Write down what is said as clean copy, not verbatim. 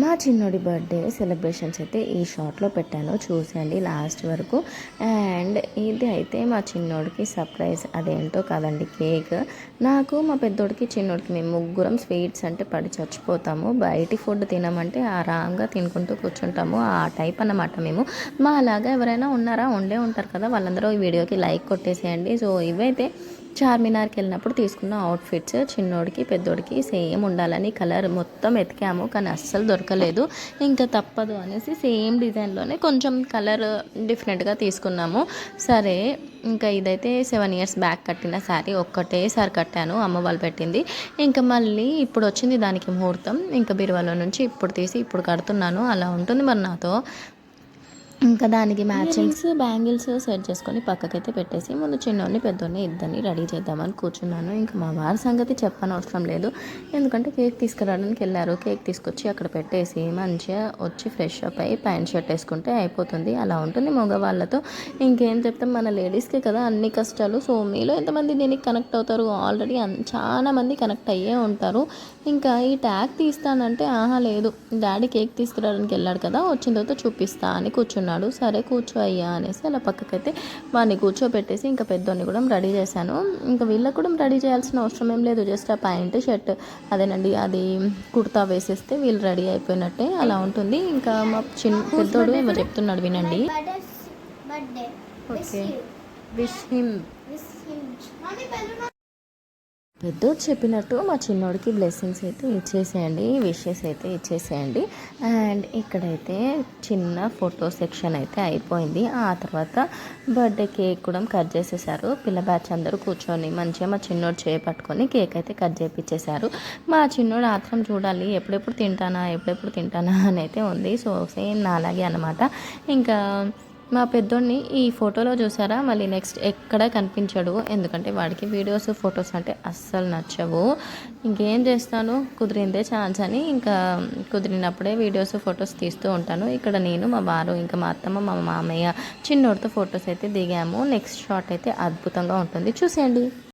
మా చిన్నోడి birthday celebrations అయితే ఈ షార్ట్లో పెట్టాను, చూసేయండి లాస్ట్ వరకు. అండ్ ఇది అయితే మా చిన్నోడికి సర్ప్రైజ్, అదేంటో కాదండి, కేక్. నాకు మా పెద్దోడికి చిన్నోడికి మేము ముగ్గురం స్వీట్స్ అంటే పడి చచ్చిపోతాము. బయటి ఫుడ్ తినమంటే ఆరాంగా తినుకుంటూ కూర్చుంటాము, ఆ టైప్ అన్నమాట మేము. మా అలాగా ఎవరైనా ఉన్నారా, ఉంటారు కదా, వాళ్ళందరూ ఈ వీడియోకి లైక్ కొట్టేసేయండి. సో ఇవైతే చార్మినార్కి వెళ్ళినప్పుడు తీసుకున్న అవుట్ఫిట్స్, చిన్నోడికి పెద్దోడికి సేమ్ ఉండాలని కలర్ మొత్తం ఎతికాము, కానీ అస్సలు దొరకలేదు. ఇంకా తప్పదు అనేసి సేమ్ డిజైన్లోనే కొంచెం కలర్ డిఫరెంట్గా తీసుకున్నాము. సరే, ఇంకా ఇదైతే 7 ఇయర్స్ బ్యాక్ కట్టిన శారీ, ఒక్కటేసారి కట్టాను, అమ్మ వాళ్ళు పెట్టింది. ఇంకా మళ్ళీ ఇప్పుడు వచ్చింది దానికి ముహూర్తం, ఇంకా బీరువాలో నుంచి ఇప్పుడు తీసి ఇప్పుడు కడుతున్నాను. అలా ఉంటుంది మరి నాతో. ఇంకా దానికి మ్యాచింగ్స్ బ్యాంగిల్స్ సెట్ చేసుకొని పక్కకైతే పెట్టేసి ముందు చిన్నోడిని పెద్దోడిని ఇద్దరిని రెడీ చేద్దామని కూర్చున్నాను. ఇంకా మా వారి సంగతి చెప్పనవసరం లేదు, ఎందుకంటే కేక్ తీసుకురావడానికి వెళ్ళారు. కేక్ తీసుకొచ్చి అక్కడ పెట్టేసి మంచిగా వచ్చి ఫ్రెష్ అప్ అయ్యి ప్యాంట్ షర్ట్ వేసుకుంటే అయిపోతుంది. అలా ఉంటుంది మగవాళ్ళతో. ఇంకేం చెప్తాం, మన లేడీస్కే కదా అన్ని కష్టాలు. సో మీలో ఎంతమంది దీనికి కనెక్ట్ అవుతారు? ఆల్రెడీ చాలా మంది కనెక్ట్ అయ్యే ఉంటారు. ఇంకా ఈ ట్యాగ్ తీస్తానంటే ఆహా లేదు, డాడీ కేక్ తీసుకురావడానికి వెళ్ళాడు కదా, వచ్చిన తర్వాత చూపిస్తా అని కూర్చున్నాడు. సరే కూర్చో అయ్యా అనేసి అలా పక్కకైతే వాడిని కూర్చోబెట్టేసి ఇంకా పెద్దోడిని కూడా రెడీ చేశాను. ఇంకా వీళ్ళకి కూడా రెడీ చేయాల్సిన అవసరం ఏం లేదు, జస్ట్ ఆ ప్యాంట్ షర్ట్ అదేనండి అది కుర్తా వేసేస్తే వీళ్ళు రెడీ అయిపోయినట్టే. అలా ఉంటుంది. ఇంకా మా పెద్దోడు ఏమో చెప్తున్నాడు, వినండి. Okay, wish him. పెద్దోడు చెప్పినట్టు మా చిన్నోడికి బ్లెస్సింగ్స్ అయితే ఇచ్చేసేయండి, విషెస్ అయితే ఇచ్చేసేయండి. అండ్ ఇక్కడైతే చిన్న ఫోటో సెక్షన్ అయితే అయిపోయింది. ఆ తర్వాత బర్త్డే కేక్ కూడా కట్ చేసేసారు. పిల్ల బ్యాచ్ అందరూ కూర్చొని మంచిగా మా చిన్నోడు చేపట్టుకొని కేక్ అయితే కట్ చేయించేశారు. మా చిన్నోడు ఆత్రం చూడాలి, ఎప్పుడెప్పుడు తింటానా అని అయితే ఉంది. సో సేమ్ నా అలాగే అన్నమాట. ఇంకా మా పెద్దోడిని ఈ ఫోటోలో చూసారా, మళ్ళీ నెక్స్ట్ ఎక్కడ కనిపించడు, ఎందుకంటే వాడికి వీడియోస్ ఫొటోస్ అంటే అస్సలు నచ్చవు. ఇంకేం చేస్తాను, కుదిరిందే ఛాన్స్ అని ఇంకా కుదిరినప్పుడే వీడియోస్ ఫొటోస్ తీస్తూ ఉంటాను. ఇక్కడ నేను, మా వారు, ఇంకా మా అత్తమ్మ, మా మామయ్య చిన్నోడితో ఫొటోస్ అయితే దిగాము. నెక్స్ట్ షాట్ అయితే అద్భుతంగా ఉంటుంది, చూసేయండి.